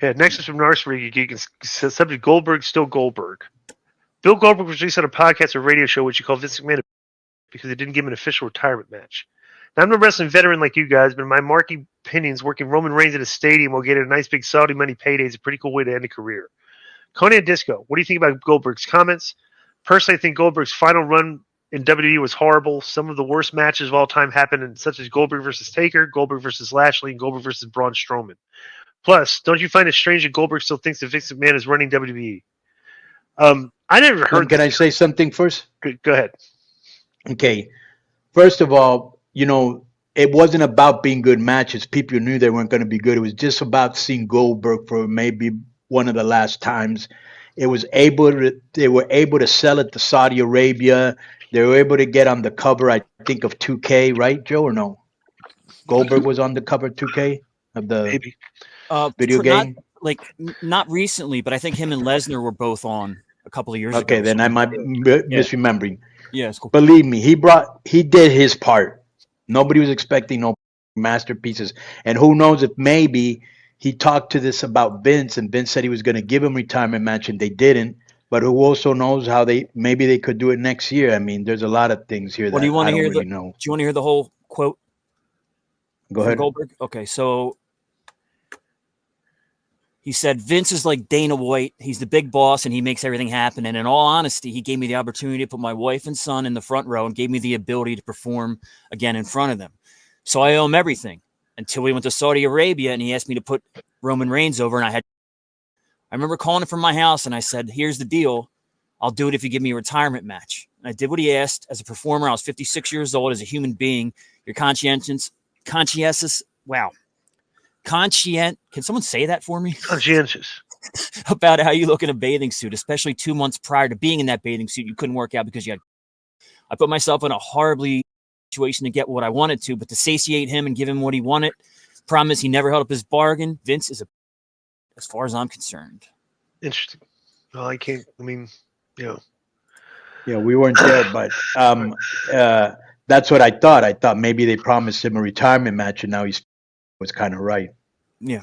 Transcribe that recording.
Yeah, next is from Narsbury. You can subject Goldberg, still Goldberg. Bill Goldberg was released on a podcast or radio show which he called Vince McMahon because they didn't give him an official retirement match. Now, I'm no wrestling veteran like you guys, but in my marking opinions, working Roman Reigns in a stadium while getting a nice big Saudi money payday is a pretty cool way to end a career. Konnan Disco, what do you think about Goldberg's comments? Personally, I think Goldberg's final run in WWE was horrible. Some of the worst matches of all time happened, such as Goldberg versus Taker, Goldberg versus Lashley, and Goldberg versus Braun Strowman. Plus, don't you find it strange that Goldberg still thinks that Vince McMahon is running WWE? I never heard. Can I say something first? Go ahead. Okay. First of all, it wasn't about being good matches. People knew they weren't going to be good. It was just about seeing Goldberg for maybe one of the last times. They were able to sell it to Saudi Arabia. They were able to get on the cover, I think, of 2K, right, Joe, or no? Goldberg was on the cover of 2K of the video game? Not recently, but I think him and Lesnar were both on a couple of years ago. Okay, then I might be misremembering. Yeah, it's cool. Believe me, he did his part. Nobody was expecting no masterpieces. And who knows if maybe he talked to this about Vince, and Vince said he was going to give him a retirement match, and they didn't. But who also knows how maybe they could do it next year? I mean, there's a lot of things here that I don't really know. Do you want to hear the whole quote? Go ahead. Goldberg? Okay, so he said, Vince is like Dana White. He's the big boss, and he makes everything happen. And in all honesty, he gave me the opportunity to put my wife and son in the front row and gave me the ability to perform again in front of them. So I owe him everything until we went to Saudi Arabia, and he asked me to put Roman Reigns over, and I remember calling him from my house, and I said, here's the deal. I'll do it if you give me a retirement match. And I did what he asked. As a performer, I was 56 years old. As a human being, you're conscientious. Wow. Can someone say that for me? Conscientious. About how you look in a bathing suit, especially 2 months prior to being in that bathing suit. You couldn't work out because I put myself in a horribly situation to get what I wanted to, but to satiate him and give him what he wanted. Promise he never held up his bargain. Vince is as far as I'm concerned. Interesting. Well, Yeah, we weren't there, but that's what I thought. I thought maybe they promised him a retirement match, and now he was kind of right. Yeah.